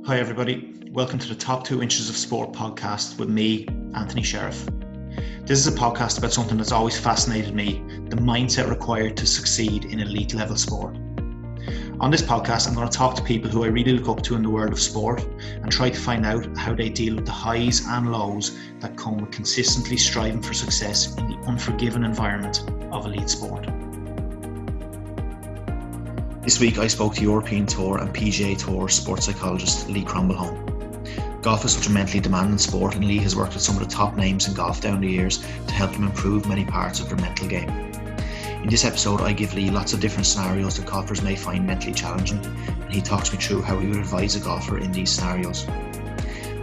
Hi everybody, welcome to the Top 2 Inches of Sport podcast with me, Anthony Sheriff. This is a podcast about something that's always fascinated me, the mindset required to succeed in elite level sport. On this podcast, I'm going to talk to people who I really look up to in the world of sport and try to find out how they deal with the highs and lows that come with consistently striving for success in the unforgiving environment of elite sport. This week I spoke to European Tour and PGA Tour sports psychologist Lee Crombleholme. Golf is such a mentally demanding sport, and Lee has worked with some of the top names in golf down the years to help them improve many parts of their mental game. In this episode I give Lee lots of different scenarios that golfers may find mentally challenging, and he talks me through how he would advise a golfer in these scenarios.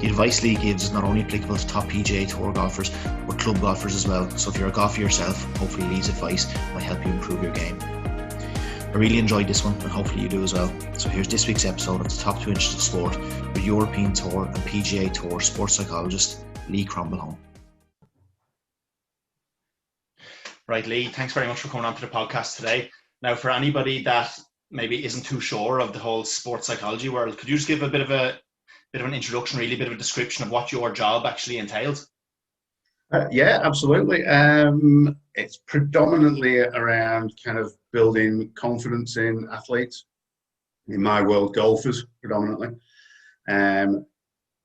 The advice Lee gives is not only applicable to top PGA Tour golfers but club golfers as well, so if you're a golfer yourself, hopefully Lee's advice might help you improve your game. I really enjoyed this one, and hopefully you do as well. So here's this week's episode of the Top 2 Inches of Sport with European Tour and PGA Tour sports psychologist Lee Crombleholme. Right, Lee, thanks very much for coming on to the podcast today. Now, for anybody that maybe isn't too sure of the whole sports psychology world, could you just give a bit of an introduction, really, a bit of a description of what your job actually entails? Yeah, absolutely. It's predominantly around kind of building confidence in athletes, in my world, golfers predominantly,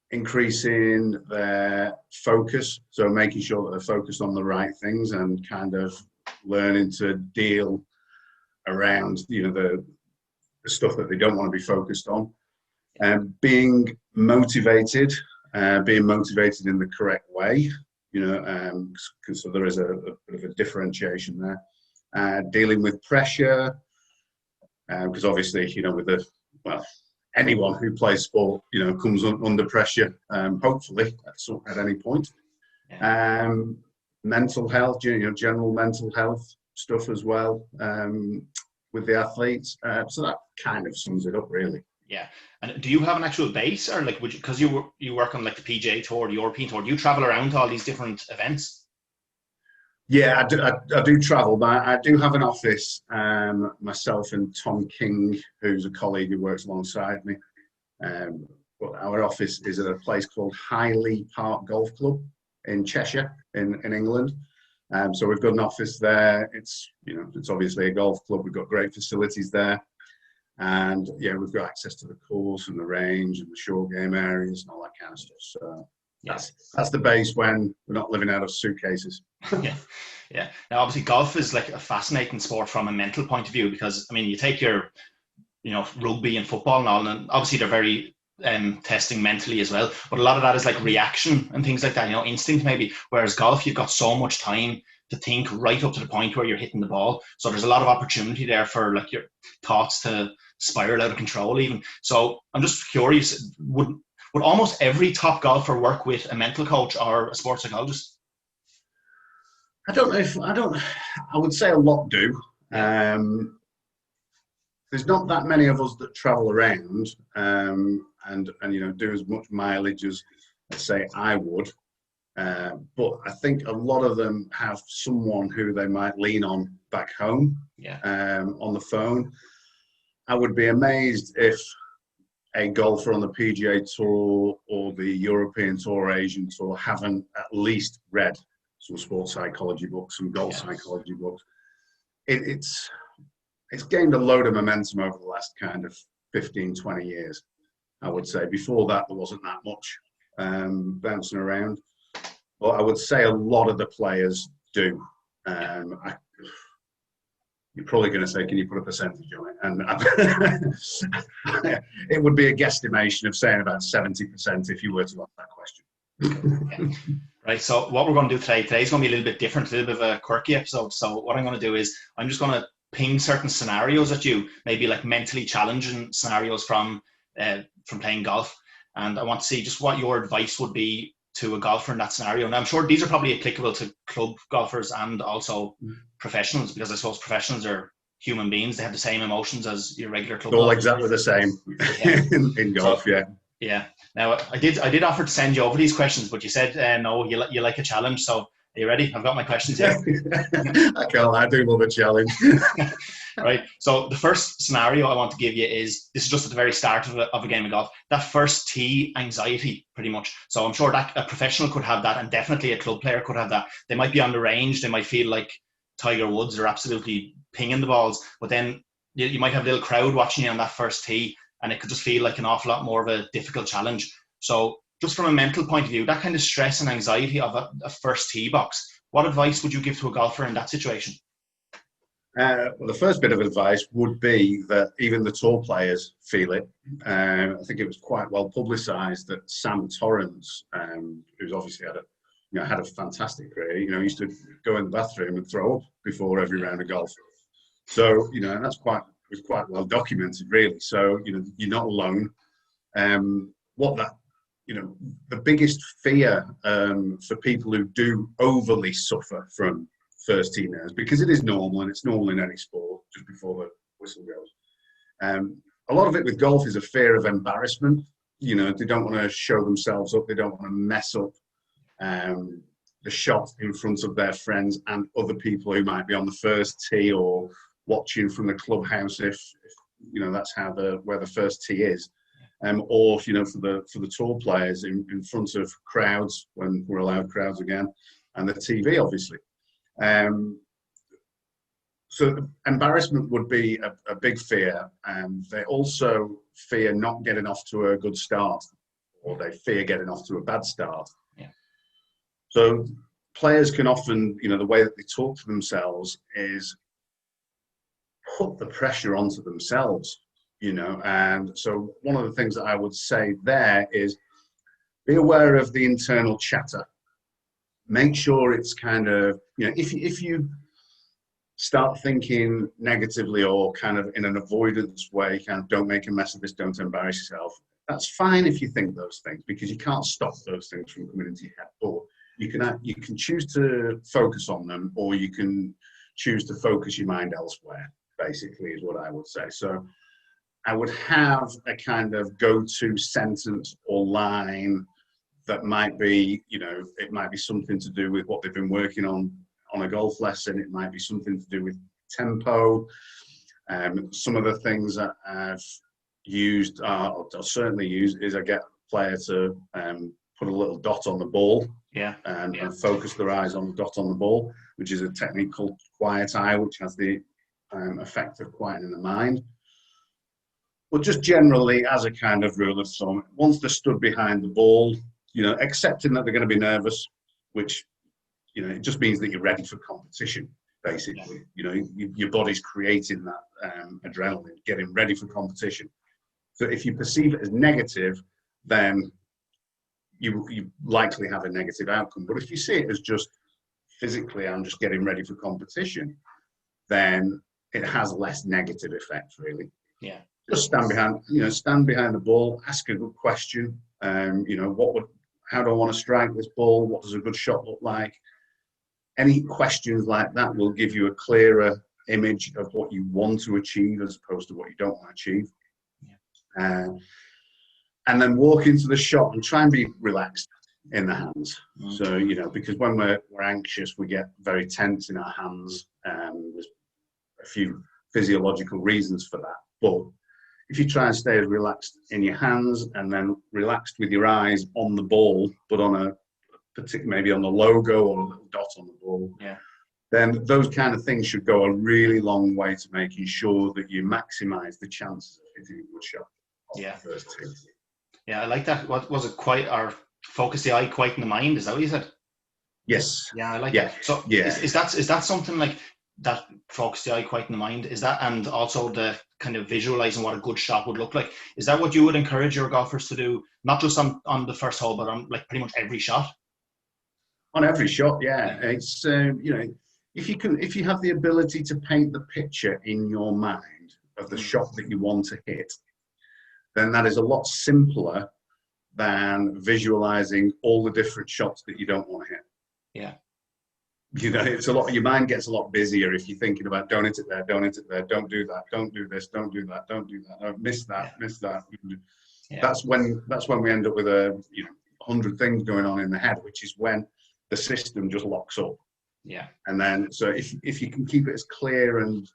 increasing their focus, so making sure that they're focused on the right things and kind of learning to deal around, the stuff that they don't want to be focused on, being motivated in the correct way. So there is a bit of a differentiation there. Dealing with pressure, because obviously, anyone who plays sport, comes under pressure, hopefully at any point. Yeah. Mental health, general mental health stuff as well, with the athletes. So that kind of sums it up, really. Yeah. And do you have an actual base, or because you work on the PGA Tour, the European Tour, do you travel around to all these different events? Yeah, I do travel, but I do have an office, myself and Tom King, who's a colleague who works alongside me. But our office is at a place called Highley Park Golf Club in Cheshire, in England. So we've got an office there. It's obviously a golf club. We've got great facilities there. And yeah, we've got access to the course and the range and the short game areas and all that kind of stuff. So that's the base when we're not living out of suitcases. Yeah. Now, obviously, golf is like a fascinating sport from a mental point of view, because you take your, rugby and football and all, and obviously they're very testing mentally as well. But a lot of that is like reaction and things like that, instinct maybe. Whereas golf, you've got so much time to think right up to the point where you're hitting the ball. So there's a lot of opportunity there for like your thoughts to spiral out of control even. So I'm just curious, would almost every top golfer work with a mental coach or a sports psychologist? I would say a lot do. There's not that many of us that travel around and do as much mileage as, let's say, I would. But I think a lot of them have someone who they might lean on back home, on the phone. I would be amazed if a golfer on the PGA Tour or the European Tour, Asian Tour haven't at least read some sports psychology books, some golf psychology books. It's gained a load of momentum over the last kind of 15, 20 years, I would say. Before that, there wasn't that much bouncing around. Well, I would say a lot of the players do. You're probably going to say, can you put a percentage on it? And it would be a guesstimation of saying about 70% if you were to ask that question. Right, so what we're going to do today's going to be a little bit different, a little bit of a quirky episode. So what I'm going to do is I'm just going to ping certain scenarios at you, maybe like mentally challenging scenarios from playing golf. And I want to see just what your advice would be to a golfer in that scenario. Now, I'm sure these are probably applicable to club golfers and also professionals, because I suppose professionals are human beings. They have the same emotions as your regular club all golfers. Exactly the same in golf, Yeah. Now, I did offer to send you over these questions, but you said no, you like a challenge. So Are you ready? I've got my questions here. I do love a challenge. Right. So the first scenario I want to give you is, this is just at the very start of a game of golf, that first tee anxiety, pretty much. So I'm sure that a professional could have that, and definitely a club player could have that. They might be on the range, they might feel like Tiger Woods are absolutely pinging the balls, but then you might have a little crowd watching you on that first tee, and it could just feel like an awful lot more of a difficult challenge. So just from a mental point of view, that kind of stress and anxiety of a first tee box, what advice would you give to a golfer in that situation? Well, the first bit of advice would be that even the tour players feel it. I think it was quite well publicised that Sam Torrance, who's obviously had a fantastic career, used to go in the bathroom and throw up before every round of golf. So, and was quite well documented, really. So, you're not alone. The biggest fear for people who do overly suffer from first tee nerves, because it is normal, and it's normal in any sport just before the whistle goes. A lot of it with golf is a fear of embarrassment. They don't want to show themselves up. They don't want to mess up the shot in front of their friends and other people who might be on the first tee or watching from the clubhouse if that's where the first tee is. Or for the tour players in front of crowds when we're allowed crowds again, and the TV obviously. So embarrassment would be a big fear, and they also fear not getting off to a good start, or they fear getting off to a bad start. Yeah. So players can often, the way that they talk to themselves is put the pressure onto themselves, and so one of the things that I would say there is be aware of the internal chatter. Make sure it's kind of, if you start thinking negatively or kind of in an avoidance way, kind of don't make a mess of this, don't embarrass yourself. That's fine if you think those things, because you can't stop those things from coming into your head. Or you can choose to focus on them, or you can choose to focus your mind elsewhere, basically, is what I would say. So I would have a kind of go-to sentence or line that might be, it might be something to do with what they've been working on a golf lesson. It might be something to do with tempo. Some of the things that I've used, or certainly use, is I get a player to put a little dot on the ball, and focus their eyes on the dot on the ball, which is a technique called quiet eye, which has the effect of quieting the mind. But just generally, as a kind of rule of thumb, once they're stood behind the ball, accepting that they're going to be nervous, which, it just means that you're ready for competition, basically. Your body's creating that adrenaline, getting ready for competition. So if you perceive it as negative, then you likely have a negative outcome. But if you see it as just physically, I'm just getting ready for competition, then it has less negative effect, really. Yeah. Just stand behind the ball, ask a good question. How do I want to strike this ball? What does a good shot look like? Any questions like that will give you a clearer image of what you want to achieve as opposed to what you don't want to achieve. Yeah. And then walk into the shot and try and be relaxed in the hands. So, because when we're anxious, we get very tense in our hands. There's a few physiological reasons for that. But if you try and stay as relaxed in your hands and then relaxed with your eyes on the ball, but on maybe on the logo or a little dot on the ball, then those kind of things should go a really long way to making sure that you maximize the chances of hitting a good shot on the first tee. Yeah, I like that. What was it? Focus the eye, quieten the mind. Is that what you said? Yes. Yeah, I like that. So is that something like that? Focus the eye, quieten the mind. Is that, and also the kind of visualizing what a good shot would look like? Is that what you would encourage your golfers to do? Not just on the first hole, but on like pretty much every shot. On every shot, yeah. It's if you have the ability to paint the picture in your mind of the shot that you want to hit, then that is a lot simpler than visualizing all the different shots that you don't want to hit. Yeah. It's a lot. Your mind gets a lot busier if you're thinking about don't hit it there, don't hit it there, don't do that, don't do this, don't do that, don't do that, miss that, miss that. Yeah. That's when we end up with 100 things going on in the head, which is when the system just locks up. Yeah. And then, so if you can keep it as clear and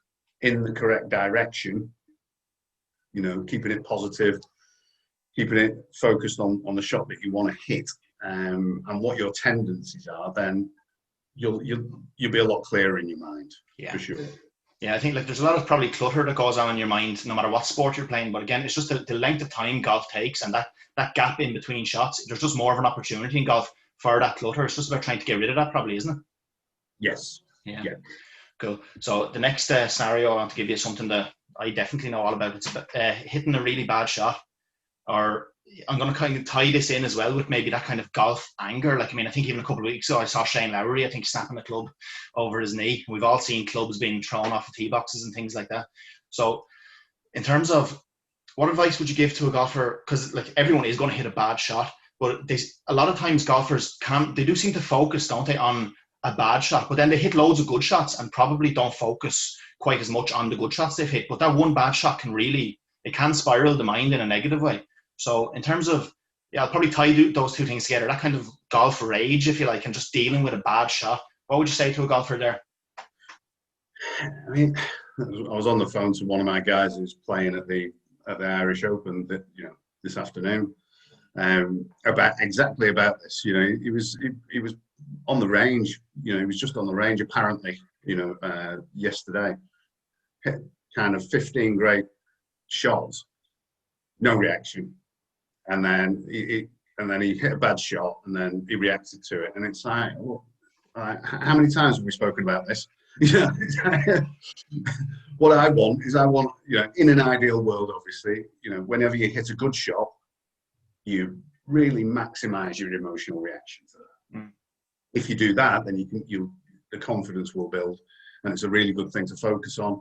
in the correct direction, you know, keeping it positive, keeping it focused on the shot that you want to hit, and what your tendencies are, then you'll be a lot clearer in your mind. Yeah. For sure. Yeah, I think like there's a lot of probably clutter that goes on in your mind no matter what sport you're playing. But again, it's just the length of time golf takes, and that gap in between shots. There's just more of an opportunity in golf for that clutter. It's just about trying to get rid of that, probably, isn't it? Yes. Yeah. Yeah. Cool. So the next scenario, I want to give you something that I definitely know all about. It's about hitting a really bad shot, or I'm going to kind of tie this in as well with maybe that kind of golf anger. Like, I mean, I think even a couple of weeks ago, I saw Shane Lowry, I think, snapping a club over his knee. We've all seen clubs being thrown off of tee boxes and things like that. So in terms of what advice would you give to a golfer? Because like everyone is going to hit a bad shot, but a lot of times golfers they do seem to focus, don't they, on a bad shot, but then they hit loads of good shots and probably don't focus quite as much on the good shots they've hit. But that one bad shot can spiral the mind in a negative way. So in terms of, I'll probably tie those two things together, that kind of golf rage, if you like, and just dealing with a bad shot. What would you say to a golfer there? I mean, I was on the phone to one of my guys who's playing at the Irish Open this afternoon, about this. You know, he was on the range. You know, he was just on the range apparently. You know, yesterday, hit kind of 15 great shots, no reaction. And then he hit a bad shot, and then he reacted to it. And it's like, how many times have we spoken about this? What I want, you know, in an ideal world, obviously, you know, whenever you hit a good shot, you really maximize your emotional reaction to that. Mm. If you do that, then the confidence will build, and it's a really good thing to focus on.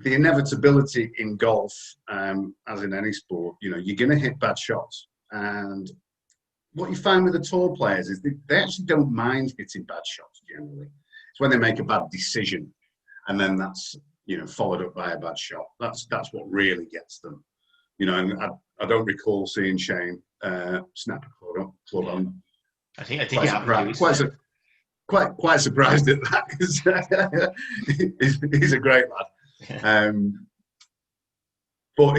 The inevitability in golf, as in any sport, you know, you're going to hit bad shots. And what you find with the tour players is they actually don't mind hitting bad shots generally. It's when they make a bad decision, and then that's, you know, followed up by a bad shot. That's what really gets them. You know, and I don't recall seeing Shane snap a club on. I think quite surprised at that, because he's a great lad. But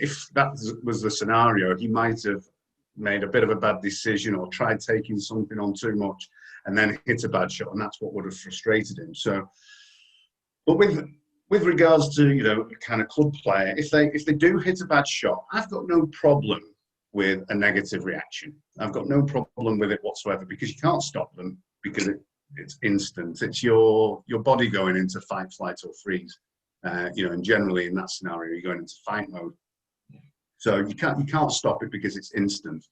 if that was the scenario, he might have made a bit of a bad decision or tried taking something on too much and then hit a bad shot, and that's what would have frustrated him. So, but with regards to, you know, kind of club player, if they do hit a bad shot, I've got no problem with a negative reaction. I've got no problem with it whatsoever, because you can't stop them, because it's instant. It's your body going into fight, flight, or freeze. You know, and generally in that scenario, you're going into fight mode. So you can't stop it because it's instant.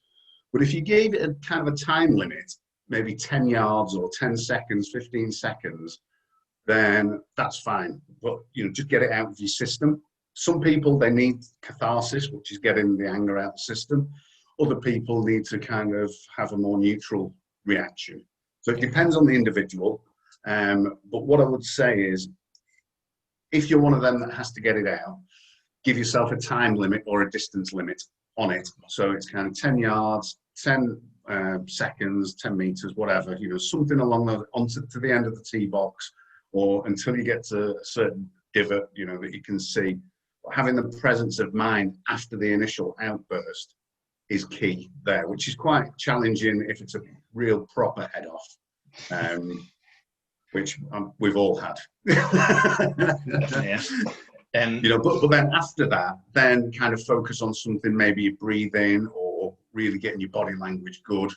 But if you gave it a kind of a time limit, maybe 10 yards or 10 seconds, 15 seconds, then that's fine. But, you know, just get it out of your system. Some people, they need catharsis, which is getting the anger out of the system. Other people need to kind of have a more neutral reaction. So it depends on the individual. But what I would say is, if you're one of them that has to get it out, give yourself a time limit or a distance limit on it. So it's kind of 10 yards, 10 seconds, 10 meters, whatever, you know, something along to the end of the tee box, or until you get to a certain divot, you know, that you can see. But having the presence of mind after the initial outburst is key there, which is quite challenging if it's a real proper head off. Which we've all had. Yeah. You know, but then after that, then kind of focus on something, maybe breathing or really getting your body language good,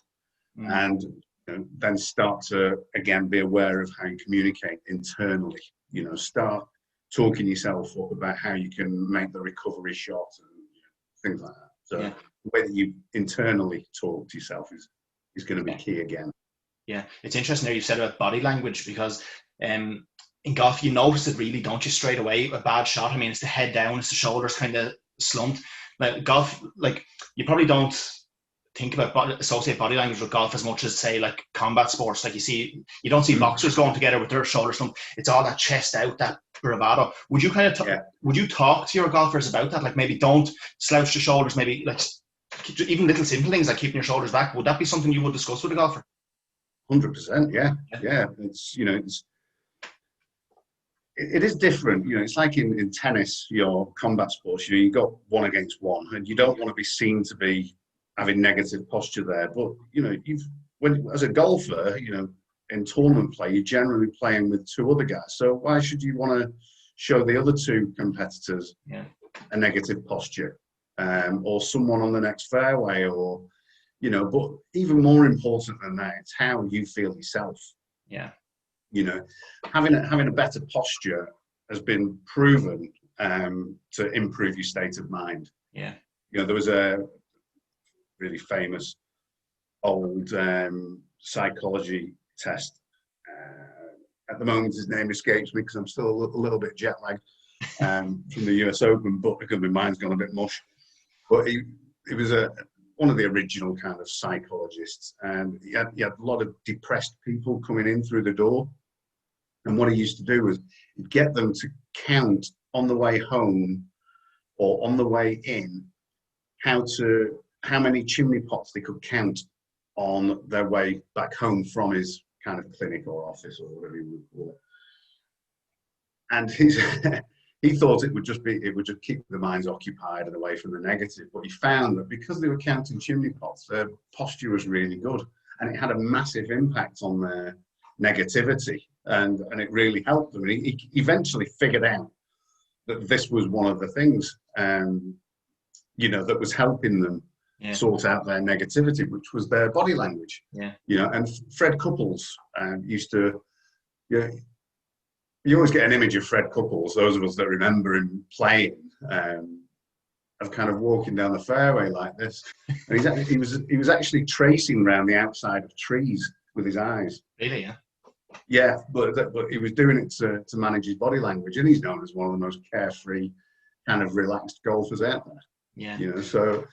and you know, then start to again be aware of how you communicate internally. You know, start talking yourself up about how you can make the recovery shot and, you know, things like that. So the way that you internally talk to yourself is going to be key again. Yeah, it's interesting there you said about body language, because in golf you notice it really, don't you, straight away, a bad shot. I mean, it's the head down, it's the shoulders kind of slumped. Like golf, like you probably don't think about associate body language with golf as much as, say, like combat sports. Like you don't see boxers going together with their shoulders slumped. It's all that chest out, that bravado. Would you kind of would you talk to your golfers about that? Like maybe don't slouch the shoulders, maybe like even little simple things like keeping your shoulders back, would that be something you would discuss with a golfer? 100%, yeah. It's, you know, it is different. You know, it's like in tennis, your combat sports, you know, you got one against one, and you don't want to be seen to be having negative posture there. But, you know, as a golfer, you know, in tournament play, you're generally playing with two other guys. So why should you want to show the other two competitors a negative posture, or someone on the next fairway, or, you know? But even more important than that, it's how you feel yourself. Yeah. You know, having a better posture has been proven to improve your state of mind. Yeah. You know, there was a really famous old psychology test. At the moment, his name escapes me because I'm still a little bit jet lagged from the US Open, but because my mind's gone a bit mush. But he was one of the original kind of psychologists, and he had a lot of depressed people coming in through the door. And what he used to do was he'd get them to count on the way home or on the way in how many chimney pots they could count on their way back home from his kind of clinic or office or whatever you would call it. And he thought it would just keep the minds occupied and away from the negative. But he found that because they were counting chimney pots, their posture was really good, and it had a massive impact on their negativity, and it really helped them. And he eventually figured out that this was one of the things, you know, that was helping them sort out their negativity, which was their body language. Yeah. You know, and Fred Couples used to, you always get an image of Fred Couples, those of us that remember him playing, of kind of walking down the fairway like this. And he was actually tracing around the outside of trees with his eyes. Really, yeah. Yeah, but he was doing it to manage his body language, and he's known as one of the most carefree, kind of relaxed golfers out there. Yeah. You know, so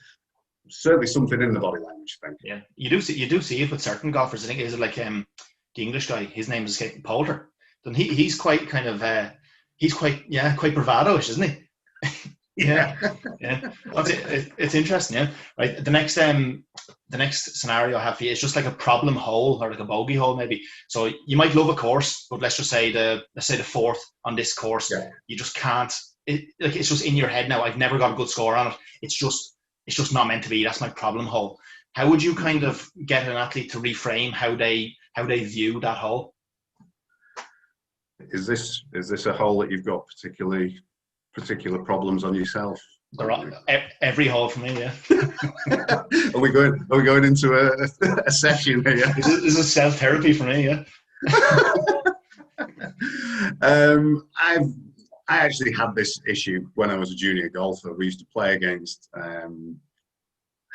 certainly something in the body language thing. Yeah, you do see it with certain golfers. I think is it like the English guy. His name is escaping, Poulter. Then he's quite kind of quite bravado-ish, isn't he? Yeah. Well, it's interesting. Yeah, right. The next scenario I have for you is just like a problem hole or like a bogey hole maybe. So you might love a course, but let's say the fourth on this course, you just can't. It's just in your head now. I've never got a good score on it. It's just not meant to be. That's my problem hole. How would you kind of get an athlete to reframe how they view that hole? Is this a hole that you've got particular problems on yourself? Every hole for me, yeah. Are we going into a session here? This is self-therapy for me, yeah. I actually had this issue when I was a junior golfer. We used to play against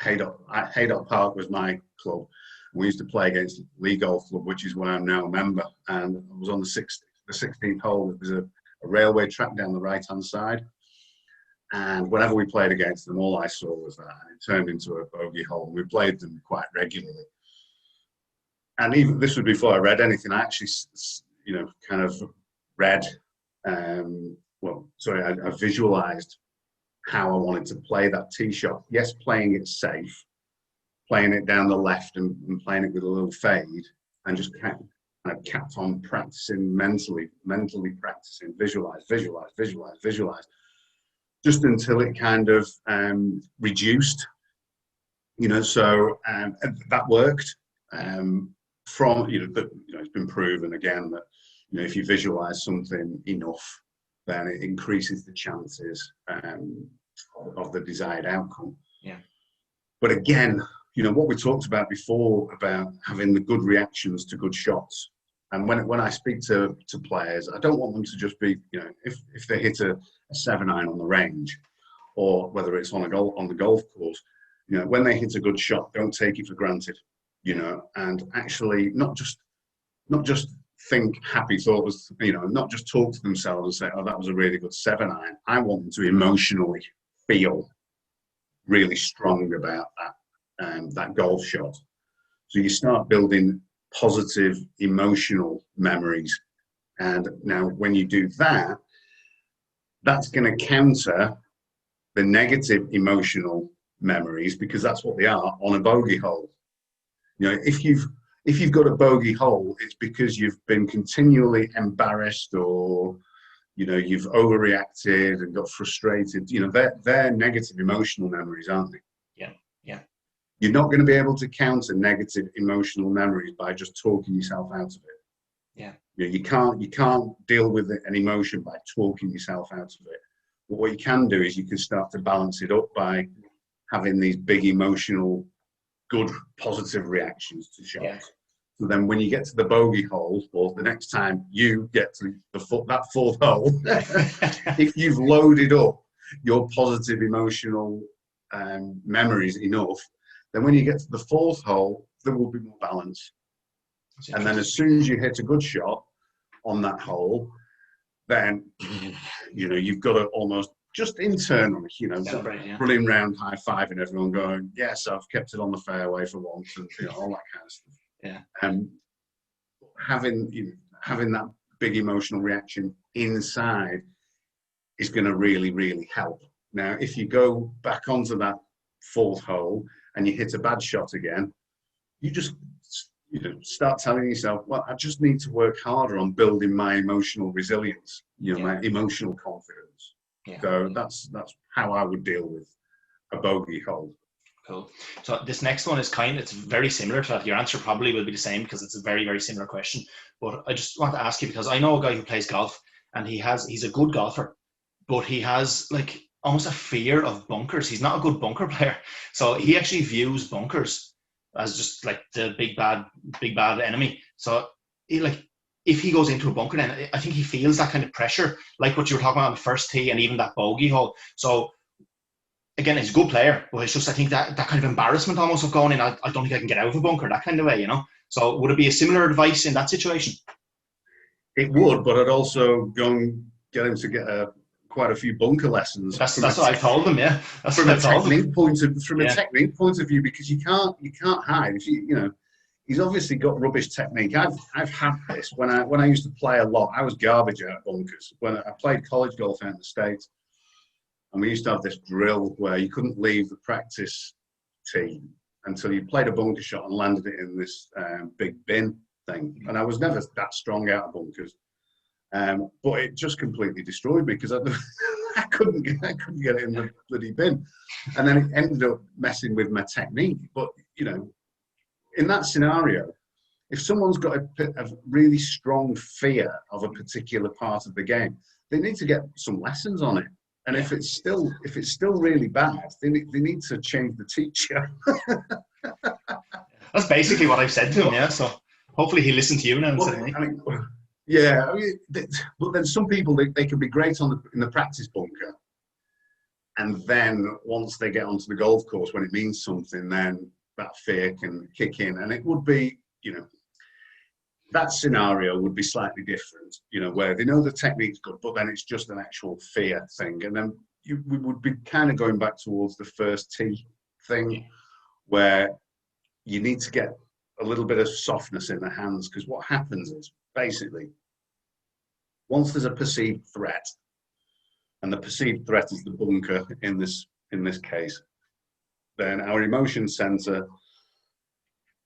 Haydock Park was my club. We used to play against Lee Golf Club, which is where I'm now a member. And I was on the 16th hole. There was a railway track down the right-hand side. And whenever we played against them, all I saw was that. And it turned into a bogey hole. We played them quite regularly. And even this was before I read anything. I actually, kind of read, I visualized how I wanted to play that tee shot. Yes, playing it safe, playing it down the left and playing it with a little fade, and just kept on practicing mentally practicing, visualize, just until it kind of reduced, so that worked. It's been proven again that, if you visualize something enough, then it increases the chances of the desired outcome. Yeah. But again, what we talked about before about having the good reactions to good shots. And when I speak to players, I don't want them to just be, if they hit a 7-iron on the range, or whether it's on the golf course, when they hit a good shot, don't take it for granted, and actually not just think happy thoughts, not just talk to themselves and say, oh, that was a really good 7-iron. I want them to emotionally feel really strong about that golf shot. So you start building positive emotional memories. And now when you do that, that's going to counter the negative emotional memories, because that's what they are, on a bogey hole. You know, if you've got a bogey hole, it's because you've been continually embarrassed, or you know, you've overreacted and got frustrated. You know, they're negative emotional memories, aren't they? Yeah, yeah. You're not going to be able to counter negative emotional memories by just talking yourself out of it. Yeah. You know, you can't deal with an emotion by talking yourself out of it. But what you can do is you can start to balance it up by having these big emotional, good, positive reactions to shots. Yeah. So then when you get to the bogey hole, or the next time you get to that fourth hole, if you've loaded up your positive emotional memories enough, then when you get to the fourth hole, there will be more balance. And then as soon as you hit a good shot on that hole, then, you know, you've got to almost just internally, you know, running around high-fiving everyone going, yes, I've kept it on the fairway for once, and, you know, all that kind of stuff. Yeah. Having that big emotional reaction inside is going to really, really help. Now, if you go back onto that fourth hole and you hit a bad shot again, you just, you know, start telling yourself, well, I just need to work harder on building my emotional resilience, you know, my emotional confidence. Yeah. So that's how I would deal with a bogey hole. Cool. So this next one is it's very similar to that. Your answer probably will be the same because it's a very, very similar question. But I just want to ask you, because I know a guy who plays golf, and he's a good golfer, but he has like almost a fear of bunkers. He's not a good bunker player. So he actually views bunkers as just like the big bad enemy. So if he goes into a bunker, then I think he feels that kind of pressure, like what you were talking about on the first tee and even that bogey hole. So again, he's a good player, but it's just, I think that kind of embarrassment almost of going in, I don't think I can get out of a bunker, that kind of way, you know? So would it be a similar advice in that situation? It would, but I'd also go and get him to get quite a few bunker lessons. That's what I told him, yeah. That's from a technique point of view, because you can't hide. You know, he's obviously got rubbish technique. I've had this when I used to play a lot. I was garbage at bunkers. When I played college golf out in the States, and we used to have this drill where you couldn't leave the practice tee until you played a bunker shot and landed it in this big bin thing. And I was never that strong out of bunkers. But it just completely destroyed me because I couldn't get it in the bloody bin. And then it ended up messing with my technique. But, you know, in that scenario, if someone's got a really strong fear of a particular part of the game, they need to get some lessons on it. And if it's still really bad, they need to change the teacher. That's basically what I've said to him, yeah. So hopefully he listened to you now instead of me. Yeah, I mean, but then some people, they can be great in the practice bunker. And then once they get onto the golf course, when it means something, then that fear can kick in. And it would be, you know, that scenario would be slightly different, you know, where they know the technique's good, but then it's just an actual fear thing. And then we would be kind of going back towards the first tee thing, where you need to get a little bit of softness in the hands, because what happens is, basically, once there's a perceived threat, and the perceived threat is the bunker in this case, then our emotion center,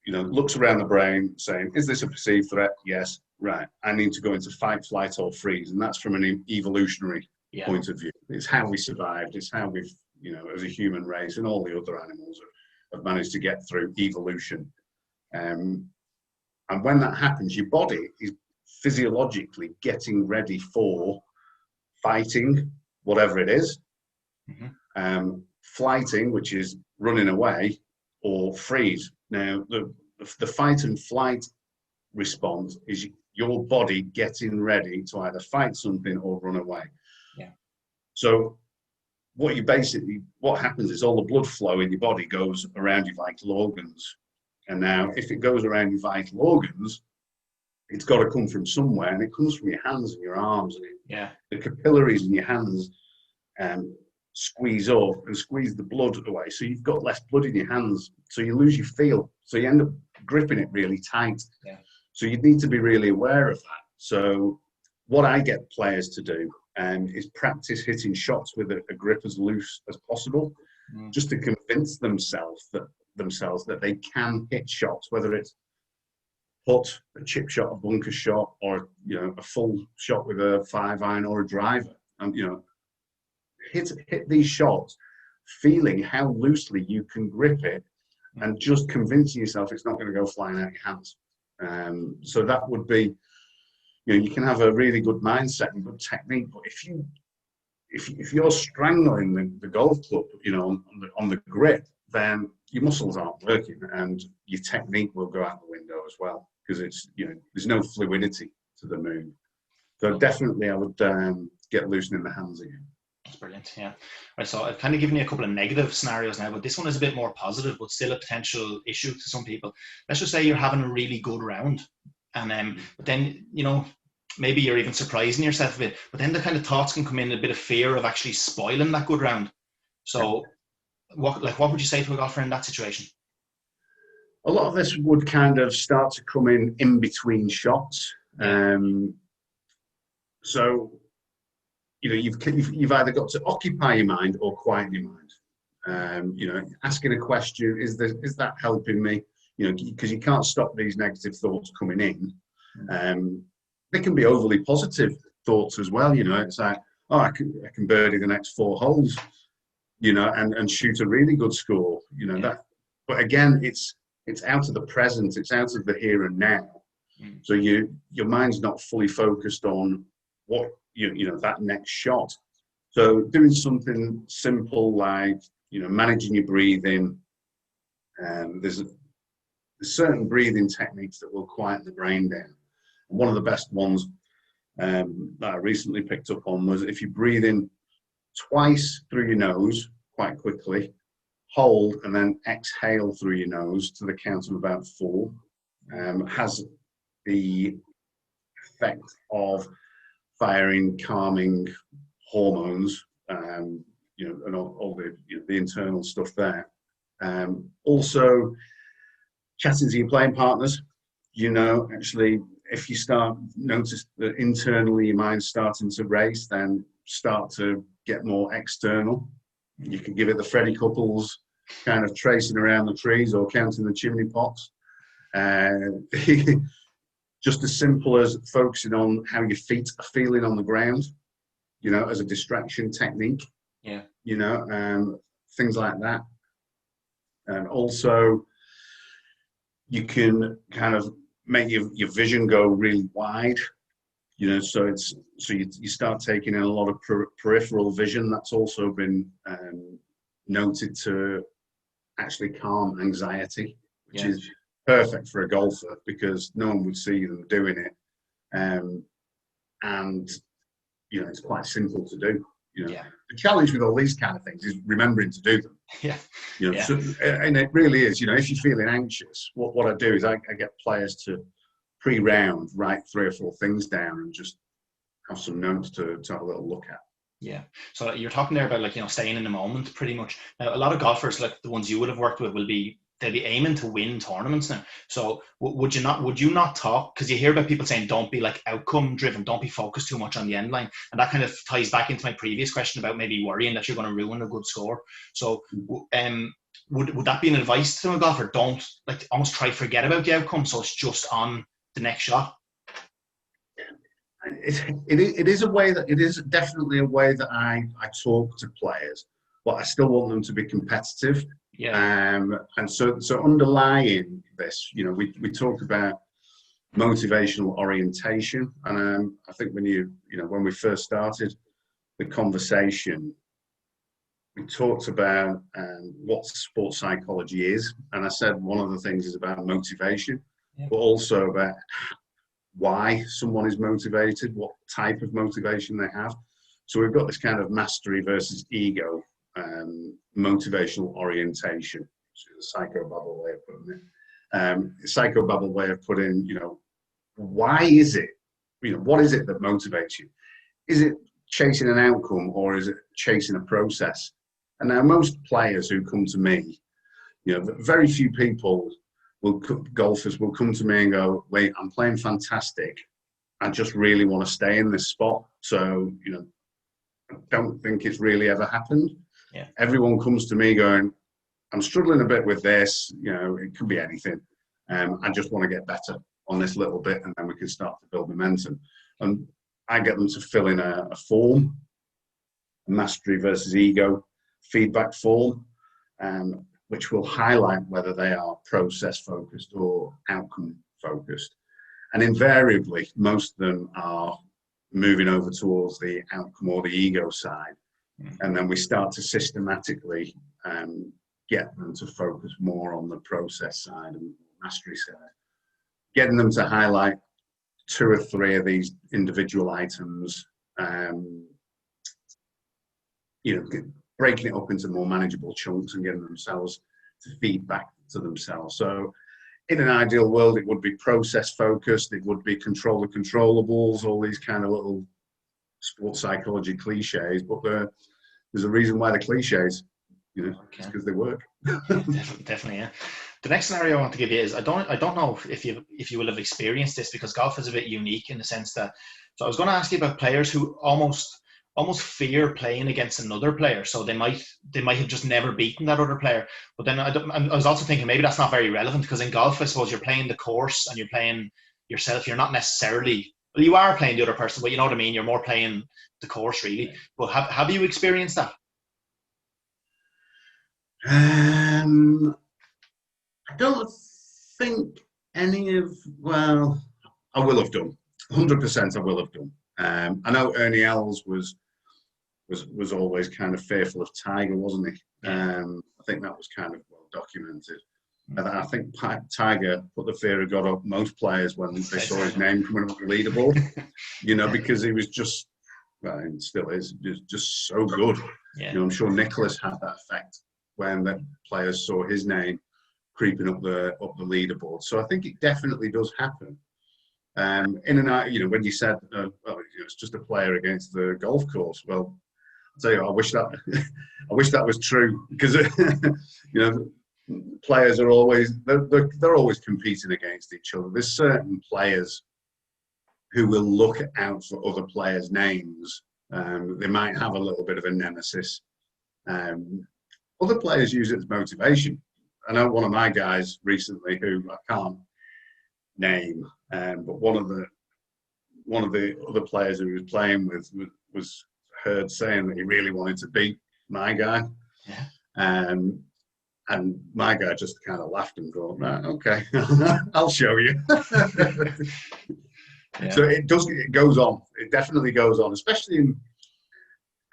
you know, looks around the brain saying, is this a perceived threat? Yes. Right. I need to go into fight, flight, or freeze. And that's from an evolutionary point of view. It's how we survived. It's how we've, you know, as a human race, and all the other animals have managed to get through evolution. And when that happens, your body is physiologically getting ready for fighting, whatever it is, flighting, which is running away, or freeze. Now, the fight and flight response is your body getting ready to either fight something or run away. Yeah. So what happens is all the blood flow in your body goes around your vital organs. And now if it goes around your vital organs, it's got to come from somewhere, and it comes from your hands and your arms. And the capillaries in your hands squeeze up and squeeze the blood away. So you've got less blood in your hands. So you lose your feel. So you end up gripping it really tight. Yeah. So you need to be really aware of that. So what I get players to do is practice hitting shots with a grip as loose as possible. just to convince themselves that they can hit shots, whether it's putt, a chip shot, a bunker shot, or a full shot with a 5-iron or a driver, and hit these shots, feeling how loosely you can grip it, and just convincing yourself it's not going to go flying out your hands. So that would be, you can have a really good mindset and good technique, but if you're strangling the golf club, on the grip, then your muscles aren't working, and your technique will go out the window as well, because it's there's no fluidity to the move. So definitely, I would get loosening the hands again. That's brilliant. Yeah. Right. So I've kind of given you a couple of negative scenarios now, but this one is a bit more positive, but still a potential issue to some people. Let's just say you're having a really good round, and but then maybe you're even surprising yourself a bit, but then the kind of thoughts can come in, a bit of fear of actually spoiling that good round. So what would you say to a golfer in that situation? A lot of this would kind of start to come in between shots. So you've either got to occupy your mind or quieten your mind. Asking a question, is that helping me? Because you can't stop these negative thoughts coming in. They can be overly positive thoughts as well. It's like, oh, I can birdie the next 4 holes, and shoot a really good score. That. But again, it's out of the present. It's out of the here and now. So your mind's not fully focused on what that next shot. So doing something simple like managing your breathing. There's certain breathing techniques that will quieten the brain down. One of the best ones that I recently picked up on was if you breathe in twice through your nose quite quickly, hold, and then exhale through your nose to the count of about 4, has the effect of firing calming hormones, and all the internal stuff there. Also, chatting to your playing partners, actually, if you notice that internally your mind's starting to race, then start to get more external. You can give it the Freddie Couples kind of tracing around the trees or counting the chimney pots. Just as simple as focusing on how your feet are feeling on the ground, as a distraction technique. Yeah. Things like that. And also, you can kind of make your vision go really wide, so you start taking in a lot of peripheral vision. That's also been noted to actually calm anxiety, which is perfect for a golfer because no one would see them doing it, and it's quite simple to do. The challenge with all these kind of things is remembering to do them. So, and it really is. If you're feeling anxious, what I do is I get players to pre-round write 3 or 4 things down and just have some notes to have a little look at. Yeah. So you're talking there about staying in the moment, pretty much. Now, a lot of golfers, like the ones you would have worked with, they'll be aiming to win tournaments now. So would you not talk, because you hear about people saying don't be outcome driven, don't be focused too much on the end line, and that kind of ties back into my previous question about maybe worrying that you're going to ruin a good score. So would that be an advice to a golfer? Don't almost try forget about the outcome, so it's just on the next shot. It is definitely a way that I talk to players, but I still want them to be competitive. And so underlying this, we talk about motivational orientation, and I think when we first started the conversation, we talked about what sports psychology is, and I said one of the things is about motivation, but also about why someone is motivated, what type of motivation they have. So we've got this kind of mastery versus ego. Motivational orientation, which is a psychobabble way of putting it. Psychobabble way of putting, why is it, what is it that motivates you? Is it chasing an outcome or is it chasing a process? And now most players who come to me, very few golfers will come to me and go, wait, I'm playing fantastic. I just really want to stay in this spot. So, I don't think it's really ever happened. Yeah. Everyone comes to me going, I'm struggling a bit with this, you know, it could be anything. I just want to get better on this little bit, and then we can start to build momentum. And I get them to fill in a form, mastery versus ego feedback form, which will highlight whether they are process focused or outcome focused. And invariably, most of them are moving over towards the outcome or the ego side. And then we start to systematically get them to focus more on the process side and mastery side, getting them to highlight 2 or 3 of these individual items, you know, breaking it up into more manageable chunks and getting themselves to feedback to themselves. So in an ideal world, it would be process focused, it would be control the controllables, all these kind of little sports psychology cliches, but there's a reason why they're cliches, you know, it's because they work. Definitely, yeah. The next scenario I want to give you is, I don't know if you will have experienced this, because golf is a bit unique in the sense that, so I was going to ask you about players who almost fear playing against another player, so they might have just never beaten that other player. But then I was also thinking maybe that's not very relevant, because in golf, I suppose you're playing the course and you're playing yourself. You're not necessarily, well, you are playing the other person, but you know what I mean, you're more playing the course really. But have you experienced that? I don't think well, I will have done. 100% I will have done. I know Ernie Els was always kind of fearful of Tiger, wasn't he? I think that was kind of well documented. I think Tiger put the fear of God up most players when they saw his name coming up the leaderboard, you know, because he was just, well, and still is, just so good. Yeah. You know, I'm sure Nicholas had that effect when the players saw his name creeping up the leaderboard. So I think it definitely does happen. In and out, you know, when you said, well, it's just a player against the golf course. Well, I'll tell you, I wish that was true, because you know, players are always they're always competing against each other. There's certain players who will look out for other players' names. They might have a little bit of a nemesis. Other players use it as motivation. I know one of my guys recently, who I can't name, but one of the other players who he was playing with was heard saying that he really wanted to beat my guy. Yeah. And my guy just kind of laughed and thought, right, okay, I'll show you. Yeah. So it goes on. It definitely goes on, especially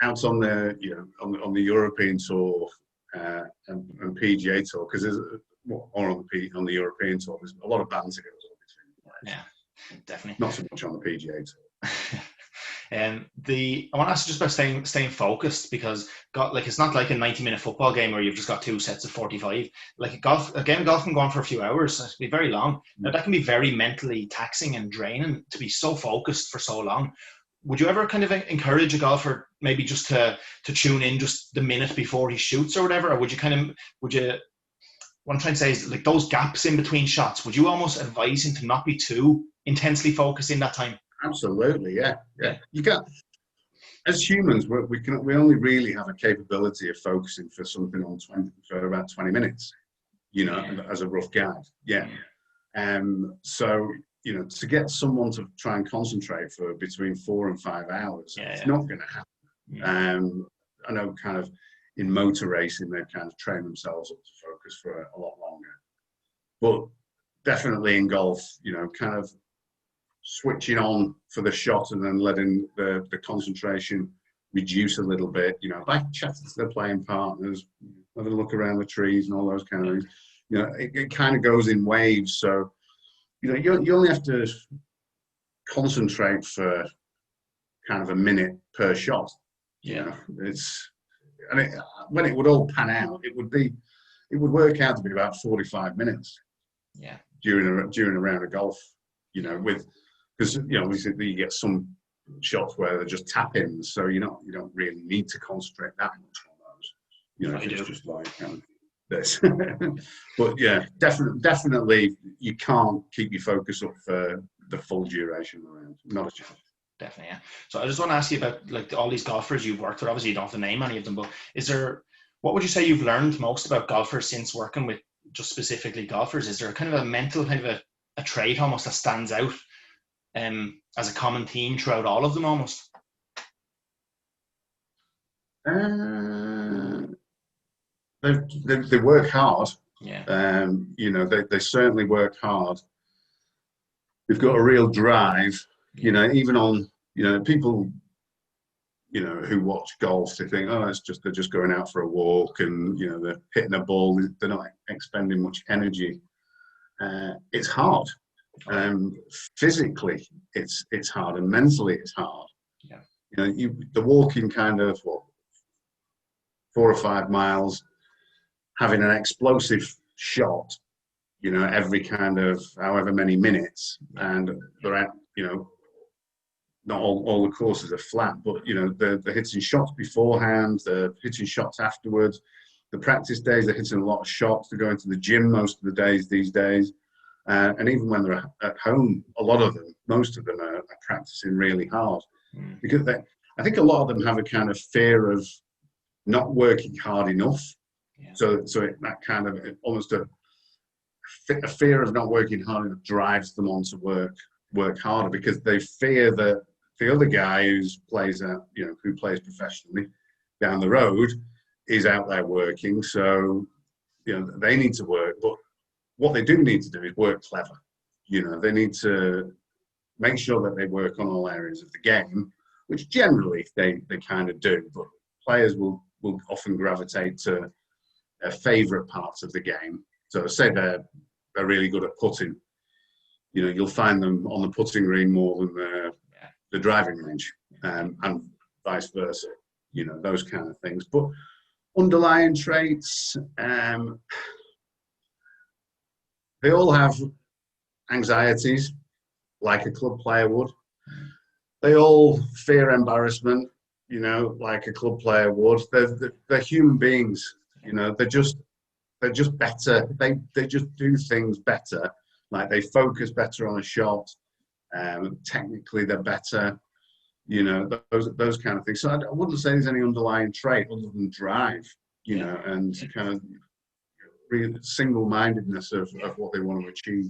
out on the, you know, on the European tour and PGA tour, because there's on the European tour, there's a lot of banter goes on between the players. Yeah, definitely. Not so much on the PGA tour. I want to ask just about staying focused, because it's not like a 90-minute football game where you've just got 2 sets of 45. Like a game of golf can go on for a few hours. It can be very long. Now that can be very mentally taxing and draining to be so focused for so long. Would you ever kind of encourage a golfer maybe just to tune in just the minute before he shoots or whatever? Or what I'm trying to say is, like, those gaps in between shots, would you almost advise him to not be too intensely focused in that time? Absolutely, yeah. You can't. As humans, we only really have a capability of focusing for something for about 20 minutes, you know, as a rough guide. Yeah. So, you know, to get someone to try and concentrate for between 4 and 5 hours, it's not going to happen. I know, kind of in motor racing, they've kind of trained themselves up to focus for a lot longer. But definitely in golf, you know, kind of switching on for the shot and then letting the concentration reduce a little bit, you know, by chatting to their playing partners, having a look around the trees and all those kind of things. You know, it kind of goes in waves. So, you know, you only have to concentrate for kind of a minute per shot. You know, when it would all pan out, it would work out to be about 45 minutes. Yeah. During a round of golf, you know, because, you know, obviously you get some shots where they're just tap-ins, so you don't really need to concentrate that much on those. You know, it's just like kind of this. But yeah, definitely you can't keep your focus up for the full duration of the round. Not a chance. Definitely, yeah. So I just want to ask you about, like, all these golfers you've worked with. Obviously, you don't have to name any of them, but is there What would you say you've learned most about golfers since working with just specifically golfers? Is there kind of a mental kind of a trait almost that stands out as a common theme throughout all of them almost? They work hard. Yeah. They certainly work hard. They've got a real drive. Even on people who watch golf, they think, oh, they're just going out for a walk and they're hitting a ball. They're not expending much energy. It's hard. Physically, it's hard, and mentally, it's hard. Yeah. The walking kind of 4 or 5 miles, having an explosive shot, every kind of however many minutes, and they're at, not all the courses are flat, but they're hitting shots beforehand, they're hitting shots afterwards. The practice days, they're hitting a lot of shots. They're going to the gym most of the days these days, and even when they're at home, most of them are practicing really hard, because I think a lot of them have a kind of fear of not working hard enough. Yeah. So that kind of almost a fear of not working hard enough drives them on to work harder, because they fear that the other guy who plays professionally down the road is out there working. So they need to work, but what they do need to do is work clever. They need to make sure that they work on all areas of the game, which generally they kind of do. But players will often gravitate to their favourite parts of the game. So say they're really good at putting. You'll find them on the putting green more than the driving range, and vice versa. Those kind of things. But underlying traits, they all have anxieties, like a club player would. They all fear embarrassment, like a club player would. They're human beings. They're just better. They just do things better. Like they focus better on a shot. Technically, they're better. Those kind of things. So I wouldn't say there's any underlying trait other than drive. And kind of really single-mindedness of what they want to achieve.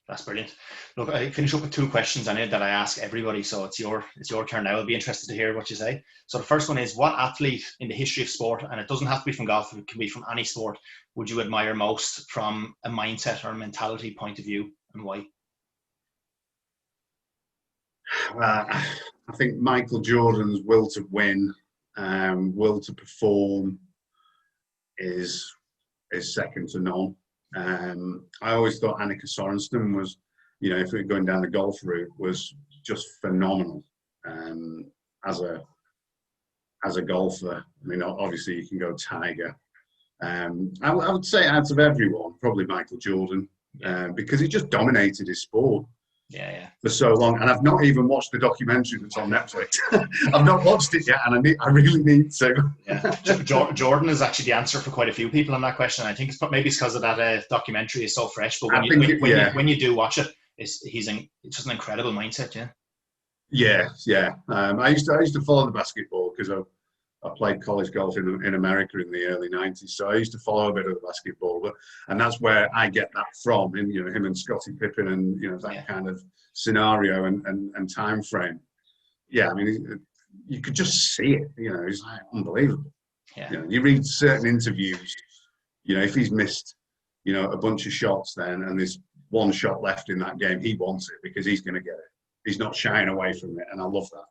That's brilliant. Look, I finish up with 2 questions on it that I ask everybody. So it's your turn now. I'll be interested to hear what you say. So the first one is, what athlete in the history of sport, and it doesn't have to be from golf, it can be from any sport, would you admire most from a mindset or a mentality point of view, and why? I think Michael Jordan's will to win, will to perform is second to none. I always thought Annika Sorenstam was, if we were going down the golf route, was just phenomenal as a golfer. I mean, obviously you can go Tiger. I would say out of everyone, probably Michael Jordan, because he just dominated his sport. Yeah. For so long, and I've not even watched the documentary that's on Netflix. I've not watched it yet, and I really need to. Yeah, Jordan is actually the answer for quite a few people on that question. I think it's because of that documentary is so fresh. But when you do watch it, it's just an incredible mindset. Yeah. I used to follow the basketball because I played college golf in America in the early 90s, so I used to follow a bit of the basketball, and that's where I get that from. And him and Scottie Pippen, and that kind of scenario and time frame. Yeah, I mean, you could just see it. It's like unbelievable. Yeah. You read certain interviews. If he's missed, a bunch of shots, then and there's one shot left in that game, he wants it because he's going to get it. He's not shying away from it, and I love that.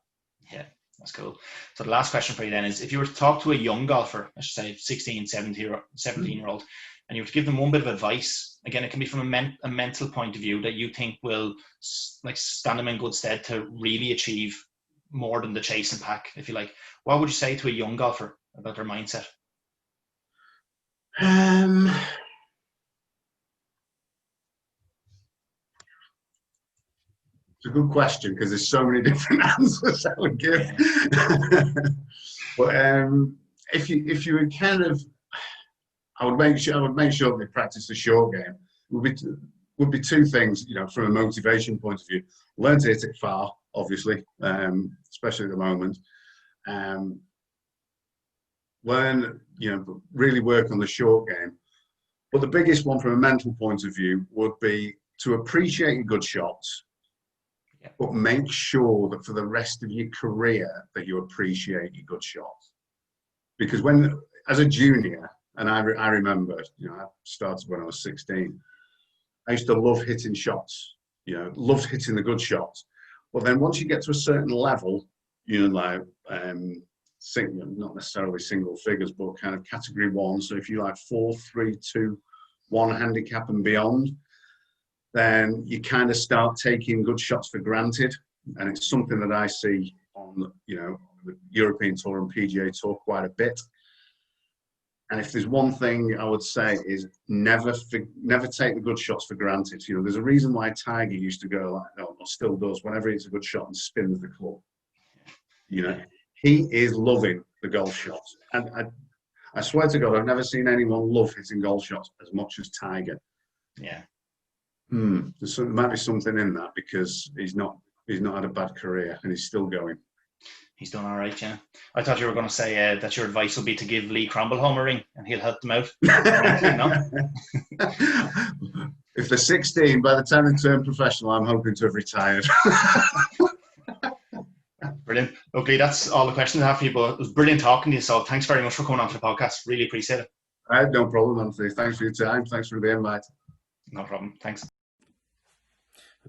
Yeah. That's cool. So the last question for you then is, if you were to talk to a young golfer, I should say 16, 17-year-old, and you were to give them one bit of advice, again, it can be from a mental point of view that you think will stand them in good stead to really achieve more than the chase and pack, if you like. What would you say to a young golfer about their mindset? It's a good question because there's so many different answers I would give. But if you would kind of, I would make sure that they practice the short game. Would be 2 things, from a motivation point of view. Learn to hit it far, obviously, especially at the moment. learn, really work on the short game. But the biggest one from a mental point of view would be to appreciate your good shots, but make sure that for the rest of your career that you appreciate your good shots. Because as a junior, and I remember, I started when I was 16, I used to love hitting shots, loved hitting the good shots. But then once you get to a certain level, not necessarily single figures, but kind of category 1. So if you like 4, 3, 2, 1 handicap and beyond, then you kind of start taking good shots for granted. And it's something that I see on, the European Tour and PGA Tour quite a bit. And if there's one thing I would say is never take the good shots for granted. There's a reason why Tiger used to go like that, or still does, whenever it's a good shot and spins the club. He is loving the golf shots. And I swear to God, I've never seen anyone love hitting golf shots as much as Tiger. Yeah. There might be something in that, because he's not had a bad career and he's still going. He's done all right, yeah. I thought you were going to say that your advice will be to give Lee Crombleholme a ring and he'll help them out. If they're 16, by the time they turn professional, I'm hoping to have retired. Brilliant. Okay, that's all the questions I have for you, but it was brilliant talking to you. So thanks very much for coming on to the podcast. Really appreciate it. No problem, Anthony. Thanks for your time. Thanks for the invite. No problem. Thanks.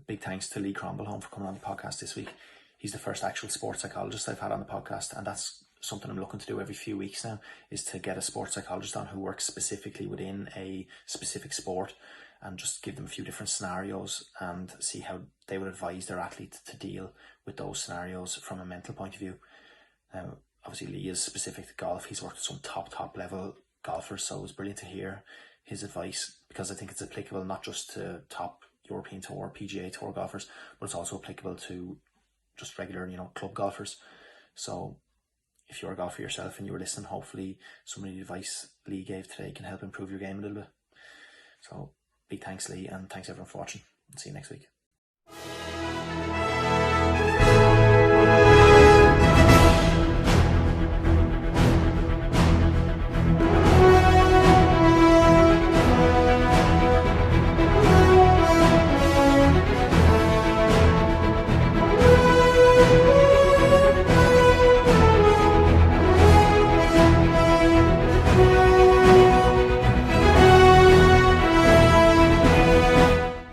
Big thanks to Lee Crombleholme for coming on the podcast this week. He's the first actual sports psychologist I've had on the podcast, and that's something I'm looking to do every few weeks now, is to get a sports psychologist on who works specifically within a specific sport, and just give them a few different scenarios and see how they would advise their athlete to deal with those scenarios from a mental point of view. Now, obviously Lee is specific to golf. He's worked with some top level golfers, so it was brilliant to hear his advice, because I think it's applicable not just to top European Tour, PGA Tour golfers, but it's also applicable to just regular, club golfers. So if you're a golfer yourself and you were listening, hopefully some of the advice Lee gave today can help improve your game a little bit. So big thanks, Lee, and thanks everyone for watching. See you next week.